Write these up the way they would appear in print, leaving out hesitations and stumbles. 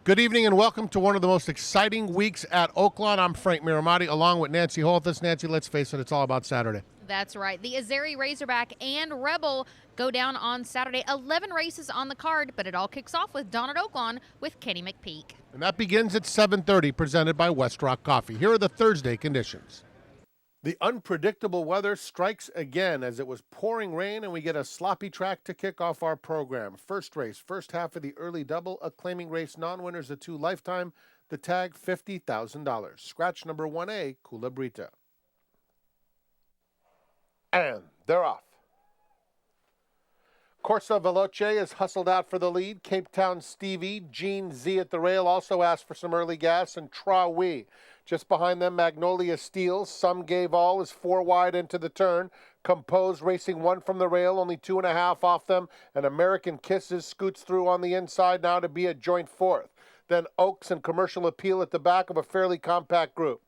Good evening and welcome to one of the most exciting weeks at Oaklawn. I'm Frank Miramati along with Nancy Holthus. Nancy, let's face it, it's all about Saturday. That's right. The Azeri Razorback and Rebel go down on Saturday. 11 races on the card, but it all kicks off with Dawn at Oaklawn with Kenny McPeak. And that begins at 7:30, presented by West Rock Coffee. Here are the Thursday conditions. The unpredictable weather strikes again as it was pouring rain and we get a sloppy track to kick off our program. First race, first half of the early double, a claiming race, non-winners the 2 lifetime, the tag $50,000. Scratch number 1A, Culebrita. And they're off. Corsa Veloce is hustled out for the lead. Cape Town Stevie, Gene Z at the rail also asked for some early gas, and Trawi. Just behind them, Magnolia Steels. Some Gave All is 4 wide into the turn. Compose racing 1 from the rail, only 2.5 off them. And American Kisses scoots through on the inside now to be a joint 4th. Then Oaks and Commercial Appeal at the back of a fairly compact group.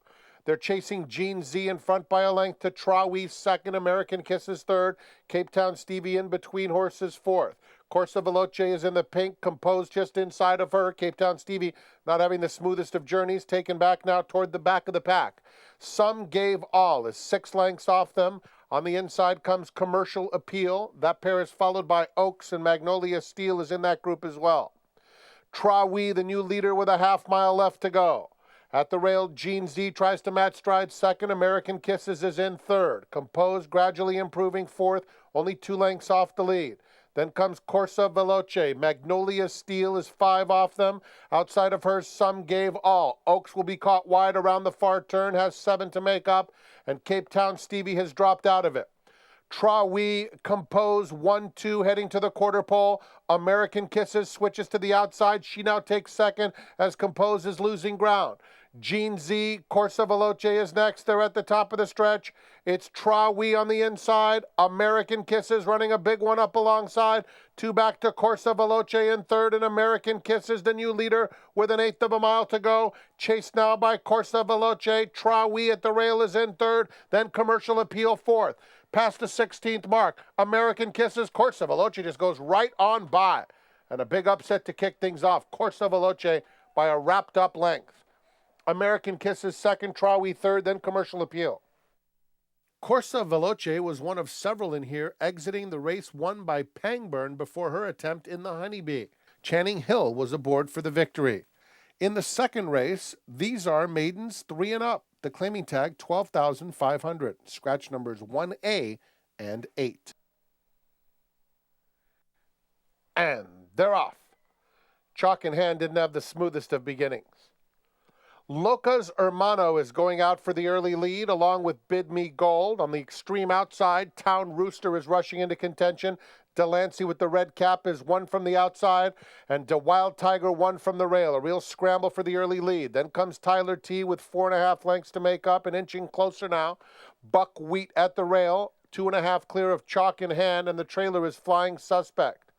They're chasing Gene Z in front by a length to Trawi 2nd, American Kisses 3rd, Cape Town Stevie in between horses 4th. Corsa Veloce is in the pink, Composed just inside of her. Cape Town Stevie not having the smoothest of journeys, taken back now toward the back of the pack. Some Gave All is 6 lengths off them. On the inside comes Commercial Appeal. That pair is followed by Oaks, and Magnolia Steel is in that group as well. Trawi, the new leader, with a half-mile left to go. At the rail, Gene Z tries to match stride 2nd. American Kisses is in 3rd. Composed gradually improving 4th, only 2 lengths off the lead. Then comes Corsa Veloce. Magnolia Steel is 5 off them. Outside of her, Some Gave All. Oaks will be caught wide around the far turn, has 7 to make up, and Cape Town Stevie has dropped out of it. Trawi, Compose 1-2 heading to the quarter pole. American Kisses switches to the outside. She now takes 2nd as Compose is losing ground. Gene Z, Corsa Veloce is next. They're at the top of the stretch. It's Trawi on the inside. American Kisses running a big one up alongside. 2 back to Corsa Veloce in 3rd, and American Kisses, the new leader, with an 1/8 of a mile to go. Chased now by Corsa Veloce. Trawi at the rail is in 3rd. Then Commercial Appeal 4th. Past the 16th mark. American Kisses. Corsa Veloce just goes right on by. And a big upset to kick things off. Corsa Veloce by a wrapped up length. American Kisses 2nd, Trawi 3rd, then Commercial Appeal. Corsa Veloce was one of several in here exiting the race won by Pangburn before her attempt in the Honeybee. Channing Hill was aboard for the victory. In the second race, these are maidens 3 and up. The claiming tag $12,500. Scratch numbers 1A and 8. And they're off. Chalk in hand didn't have the smoothest of beginnings. Locas Hermano is going out for the early lead, along with Bid Me Gold. On the extreme outside, Town Rooster is rushing into contention. Delancey with the red cap is 1 from the outside, and De Wild Tiger 1 from the rail. A real scramble for the early lead. Then comes Tyler T with 4.5 lengths to make up, and inching closer now. Buckwheat at the rail, 2.5 clear of Chalk in hand, and the trailer is Flying Suspect.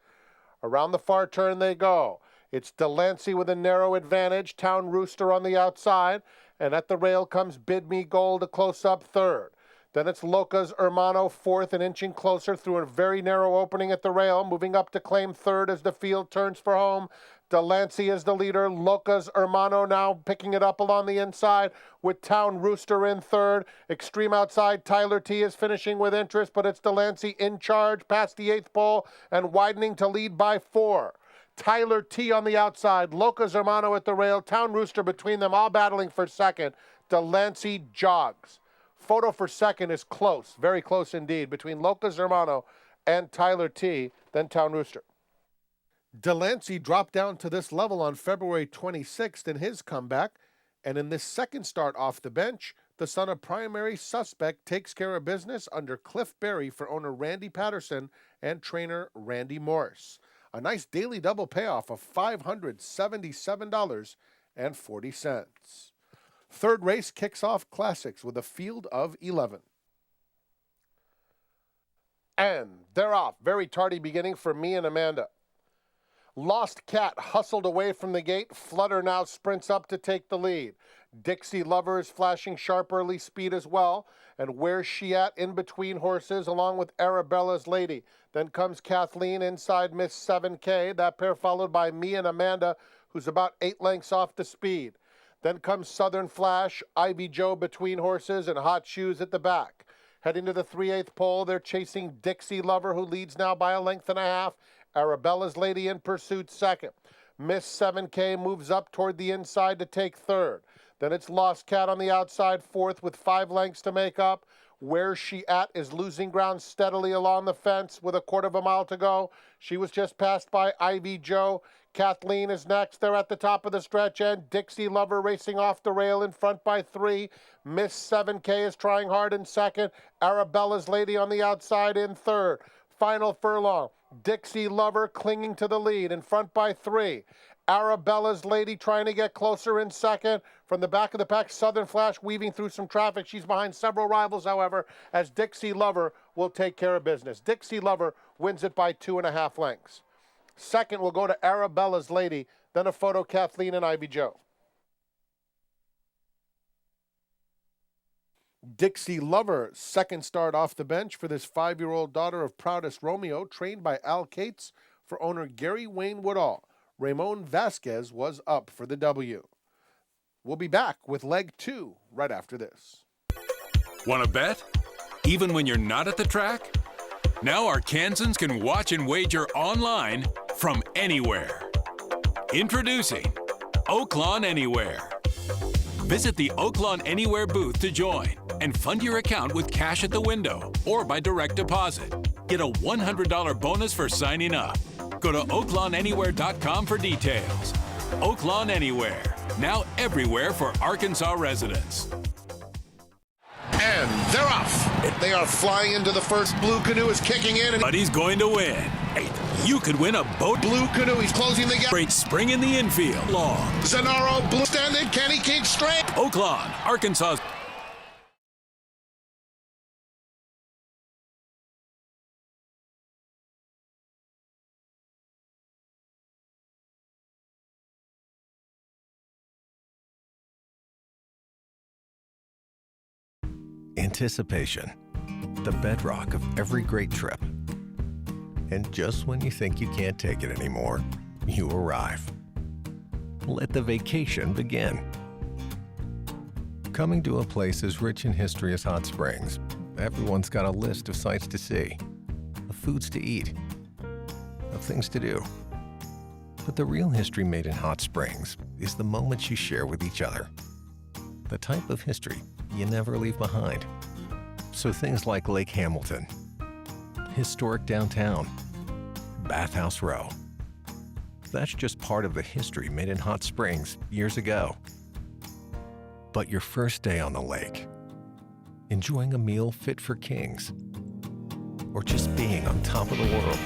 Around the far turn they go. It's Delancey with a narrow advantage, Town Rooster on the outside, and at the rail comes Bid Me Gold, a close-up 3rd. Then it's Locas Hermano 4th and inching closer through a very narrow opening at the rail, moving up to claim 3rd as the field turns for home. Delancey is the leader. Locas Hermano now picking it up along the inside with Town Rooster in 3rd. Extreme outside, Tyler T is finishing with interest, but it's Delancey in charge past the 8th pole and widening to lead by 4. Tyler T on the outside, Locas Hermano at the rail, Town Rooster between them, all battling for 2nd. Delancey jogs. Photo for 2nd is close, very close indeed, between Locas Hermano and Tyler T, then Town Rooster. Delancey dropped down to this level on February 26th in his comeback, and in this second start off the bench, the son of Primary Suspect takes care of business under Cliff Berry for owner Randy Patterson and trainer Randy Morris. A nice daily double payoff of $577.40. Third race kicks off Classics with a field of 11. And they're off. Very tardy beginning for me and Amanda. Lost Cat hustled away from the gate. Flutter now sprints up to take the lead. Dixie Lover is flashing sharp early speed as well. And Where's She At in between horses along with Arabella's Lady. Then comes Kathleen inside Miss 7K. That pair followed by Me and Amanda, who's about 8 lengths off the speed. Then comes Southern Flash, Ivy Joe between horses, and Hot Shoes at the back. Heading to the 3/8 pole, they're chasing Dixie Lover, who leads now by 1.5 lengths. Arabella's Lady in pursuit second. Miss 7K moves up toward the inside to take third. Then it's Lost Cat on the outside fourth with 5 lengths to make up. Where's She At is losing ground steadily along the fence with 1/4 mile to go. She was just passed by Ivy Joe. Kathleen is next. They're at the top of the stretch end. Dixie Lover racing off the rail in front by 3. Miss 7K is trying hard in second. Arabella's Lady on the outside in third. Final furlong. Dixie Lover clinging to the lead in front by 3. Arabella's Lady trying to get closer in second. From the back of the pack, Southern Flash weaving through some traffic. She's behind several rivals, however, as Dixie Lover will take care of business. Dixie Lover wins it by 2.5 lengths. Second will go to Arabella's Lady, then a photo Kathleen and Ivy Joe. Dixie Lover, second start off the bench for this 5-year-old daughter of Proudest Romeo, trained by Al Cates for owner Gary Wayne Woodall. Ramon Vasquez was up for the W. We'll be back with leg 2 right after this. Want to bet? Even when you're not at the track? Now Arkansans can watch and wager online from anywhere. Introducing Oaklawn Anywhere. Visit the Oaklawn Anywhere booth to join and fund your account with cash at the window or by direct deposit. Get a $100 bonus for signing up. Go to oaklawnanywhere.com for details. Oaklawn Anywhere, now everywhere for Arkansas residents. And they're off. They are flying into the first. Blue Canoe is kicking in. But he's going to win. Hey, you could win a boat. Blue Canoe, he's closing the gap. Great spring in the infield. Long. Zanaro, blue standing. Can he keep straight? Oaklawn, Arkansas. Anticipation, the bedrock of every great trip. And just when you think you can't take it anymore, you arrive. Let the vacation begin. Coming to a place as rich in history as Hot Springs, everyone's got a list of sights to see, of foods to eat, of things to do. But the real history made in Hot Springs is the moments you share with each other. The type of history you never leave behind. So things like Lake Hamilton, historic downtown, Bathhouse Row. That's just part of the history made in Hot Springs years ago. But your first day on the lake, enjoying a meal fit for kings, or just being on top of the world,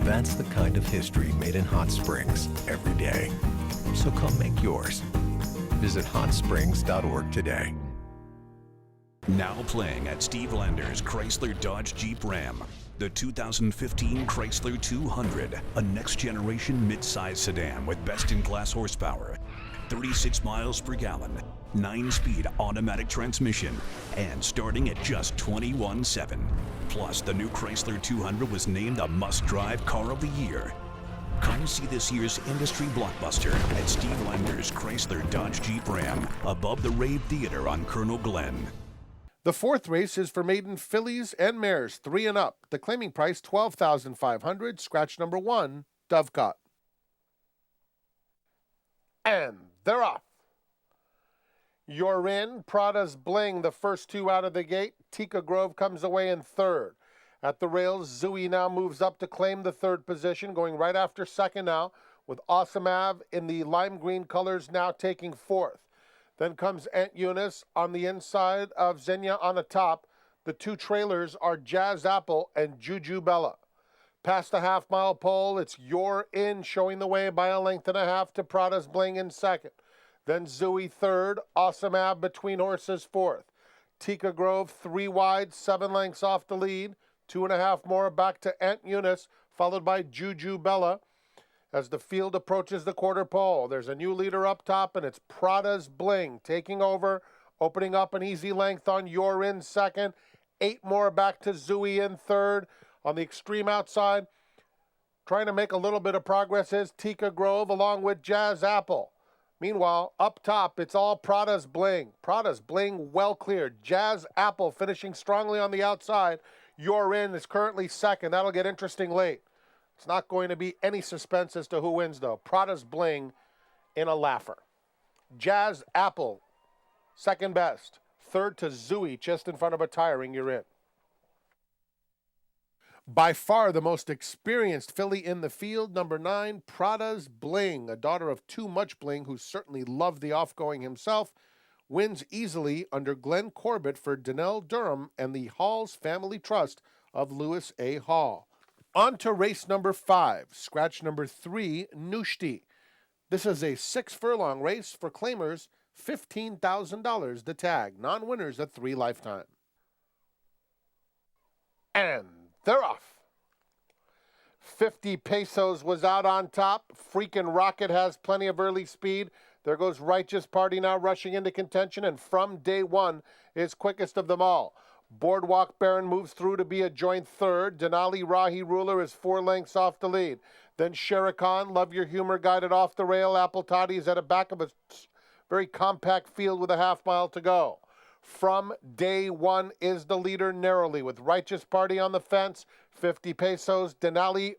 that's the kind of history made in Hot Springs every day. So come make yours. Visit hotsprings.org today. Now playing at Steve Lander's Chrysler Dodge Jeep Ram, the 2015 Chrysler 200, a next-generation mid-size sedan with best-in-class horsepower, 36 miles per gallon, 9-speed automatic transmission, and starting at just $21,700. Plus, the new Chrysler 200 was named the must-drive car of the year. Come see this year's industry blockbuster at Steve Lander's Chrysler Dodge Jeep Ram, above the Rave Theater on Colonel Glenn. The fourth race is for maiden fillies and mares 3 and up. The claiming price $12,500. Scratch number 1, Dovecot. And they're off. You're in. Prada's Bling, the first 2 out of the gate. Tika Grove comes away in third. At the rails, Zooey now moves up to claim the third position, going right after second now, with Awesome Ave in the lime green colors now taking fourth. Then comes Aunt Eunice on the inside of Xenia on the top. The 2 trailers are Jazz Apple and Juju Bella. Past the half-mile pole, it's You're In showing the way by 1.5 lengths to Prada's Bling in second. Then Zooey third, Awesome Ave between horses fourth. Tika Grove 3 wide, 7 lengths off the lead. 2.5 more back to Aunt Eunice, followed by Juju Bella. as the field approaches the quarter pole. There's a new leader up top, and it's Prada's Bling taking over, opening up an easy length on You're In second. 8 more back to Zooey in third. On the extreme outside, trying to make a little bit of progress is Tika Grove along with Jazz Apple. Meanwhile, up top, it's all Prada's Bling. Prada's Bling well cleared. Jazz Apple finishing strongly on the outside. You're In is currently second. That'll get interesting late. It's not going to be any suspense as to who wins, though. Prada's Bling in a laugher. Jazz Apple, second best. Third to Zooey, just in front of a tiring You're In. By far the most experienced filly in the field, number 9, Prada's Bling, a daughter of Too Much Bling, who certainly loved the off-going himself, wins easily under Glenn Corbett for Donnell Durham and the Hall's Family Trust of Lewis A. Hall. On to race number 5, scratch number 3, Nushti. This is a 6-furlong race for claimers, $15,000 the tag. Non-winners at 3 lifetime. And they're off. 50 Pesos was out on top. Freakin' Rocket has plenty of early speed. There goes Righteous Party now rushing into contention, and From Day One is quickest of them all. Boardwalk Baron moves through to be a joint third. Denali Rahi Ruler is 4 lengths off the lead. Then Shere Khan, Love Your Humor, guided off the rail. Apple Toddy is at the back of a very compact field with a half mile to go. From Day One is the leader narrowly with Righteous Party on the fence. 50 Pesos, Denali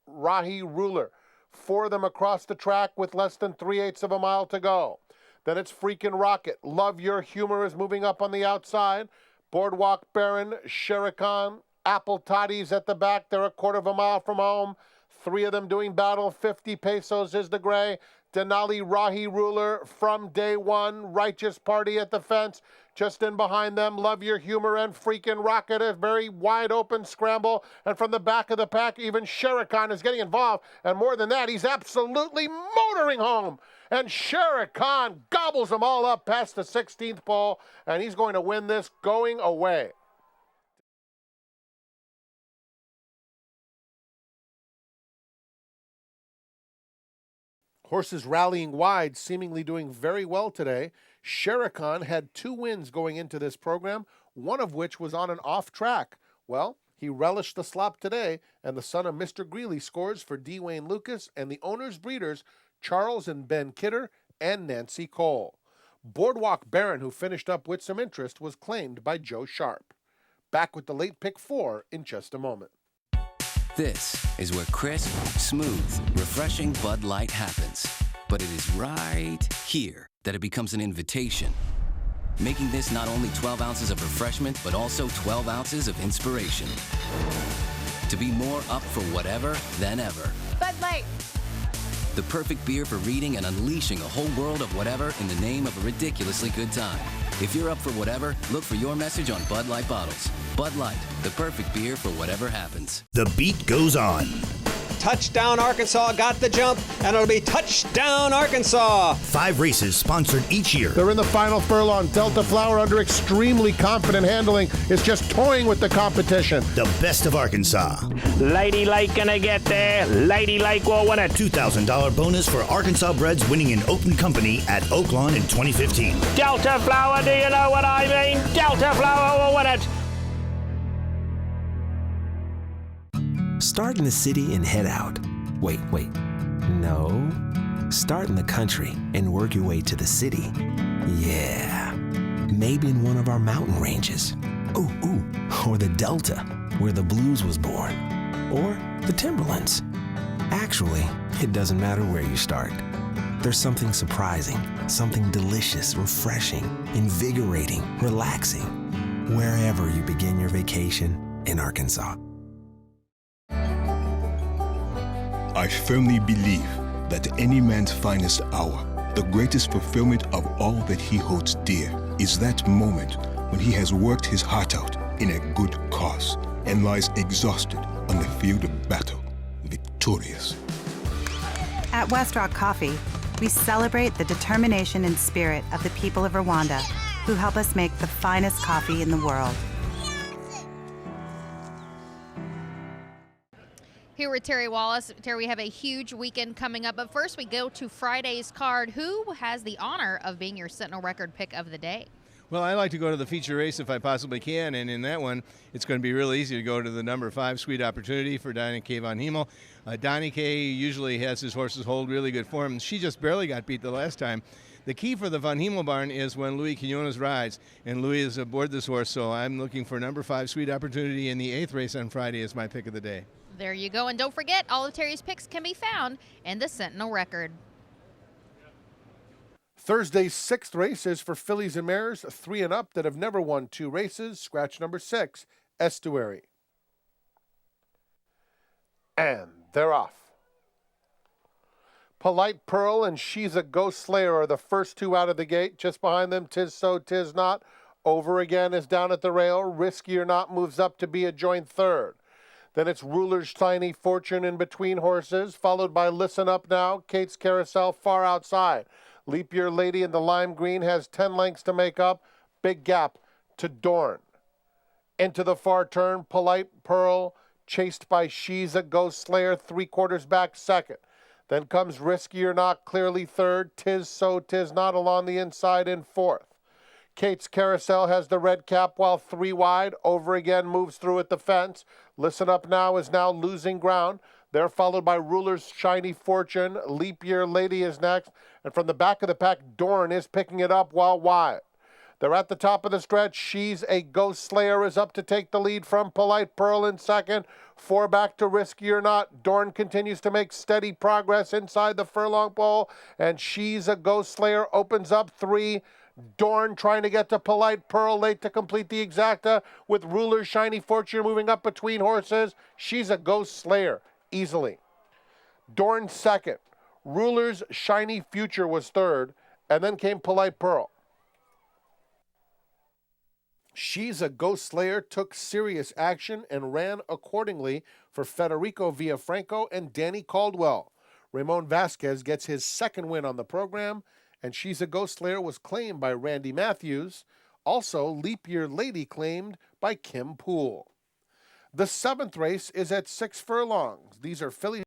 Rahi Ruler. 4 of them across the track with less than 3/8 of a mile to go. Then it's Freakin' Rocket. Love Your Humor is moving up on the outside. Boardwalk Baron, Shere Khan, Apple Toddy's at the back. They're a quarter of a mile from home. 3 of them doing battle. 50 Pesos is the gray. Denali Rahi Ruler, From Day One, Righteous Party at the fence. Just in behind them, Love Your Humor and Freakin' Rocket, a very wide open scramble. And from the back of the pack, even Shere Khan is getting involved. And more than that, he's absolutely motoring home. And Shere Khan gobbles them all up past the 16th pole, and he's going to win this going away. Horses rallying wide, seemingly doing very well today. Shere Khan had 2 wins going into this program, one of which was on an off track. Well, he relished the slop today, and the son of Mr. Greeley scores for D. Wayne Lucas and the owner's breeders, Charles and Ben Kidder and Nancy Cole. Boardwalk Baron, who finished up with some interest, was claimed by Joe Sharp. Back with the late pick 4 in just a moment. This is where crisp, smooth, refreshing Bud Light happens. But it is right here that it becomes an invitation. Making this not only 12 ounces of refreshment, but also 12 ounces of inspiration. To be more up for whatever than ever. Bud Light. The perfect beer for reading and unleashing a whole world of whatever in the name of a ridiculously good time. If you're up for whatever, look for your message on Bud Light bottles. Bud Light, the perfect beer for whatever happens. The beat goes on. Touchdown Arkansas got the jump, and it'll be Touchdown Arkansas. 5 races sponsored each year. They're in the final furlong. Delta Flower, under extremely confident handling, is just toying with the competition. The best of Arkansas. Lady Lake gonna get there. Lady Lake will win it. $2,000 bonus for Arkansas breds winning in open company at Oaklawn in 2015. Delta Flower, do you know what I mean? Delta Flower will win it. Start in the city and head out. Wait. No. Start in the country and work your way to the city. Yeah. Maybe in one of our mountain ranges. Ooh. Or the Delta, where the blues was born. Or the Timberlands. Actually, it doesn't matter where you start. There's something surprising, something delicious, refreshing, invigorating, relaxing, wherever you begin your vacation in Arkansas. I firmly believe that any man's finest hour, the greatest fulfillment of all that he holds dear, is that moment when he has worked his heart out in a good cause and lies exhausted on the field of battle, victorious. At West Rock Coffee, we celebrate the determination and spirit of the people of Rwanda, who help us make the finest coffee in the world. Here with Terry Wallace. Terry, we have a huge weekend coming up, but first we go to Friday's card. Who has the honor of being your Sentinel Record pick of the day? Well, I like to go to the feature race if I possibly can, and in that one, it's going to be real easy to go to the number 5 Sweet Opportunity for Donnie K. von Hemel. Donnie K. usually has his horses hold really good form. She just barely got beat the last time. The key for the von Hemel barn is when Louis Quinones rides, and Louis is aboard this horse, so I'm looking for number 5 Sweet Opportunity in the 8th race on Friday as my pick of the day. There you go, and don't forget, all of Terry's picks can be found in the Sentinel Record. Thursday's 6th race is for fillies and mares 3 and up that have never won 2 races. Scratch number 6, Estuary. And they're off. Polite Pearl and She's a Ghost Slayer are the first 2 out of the gate. Just behind them, Tis So, Tis Not. Over Again is down at the rail. Risky or Not moves up to be a joint third. Then it's Ruler's Tiny Fortune in between horses, followed by Listen Up Now, Kate's Carousel far outside. Leap Year Lady in the lime green has 10 lengths to make up. Big gap to Dorn. Into the far turn, Polite Pearl, chased by She's a Ghost Slayer, 3/4 back second. Then comes Risky or Not, clearly third. Tis So, Tis Not along the inside in fourth. Kate's Carousel has the red cap while 3 wide. Over Again moves through at the fence. Listen Up Now is now losing ground. They're followed by Ruler's Shiny Fortune. Leap Year Lady is next. And from the back of the pack, Dorn is picking it up while wide. They're at the top of the stretch. She's a Ghost Slayer is up to take the lead from Polite Pearl in second. 4 back to Risky or Not. Dorn continues to make steady progress inside the furlong pole. And She's a Ghost Slayer opens up 3. Dorn trying to get to Polite Pearl late to complete the exacta with Ruler's Shiny Fortune moving up between horses. She's a Ghost Slayer easily. Dorn second. Ruler's Shiny Future was third. And then came Polite Pearl. She's a Ghost Slayer took serious action and ran accordingly for Federico Villafranco and Danny Caldwell. Ramon Vasquez gets his second win on the program, and She's a Ghost Slayer was claimed by Randy Matthews. Also, Leap Year Lady claimed by Kim Poole. The 7th race is at 6 furlongs. These are fillies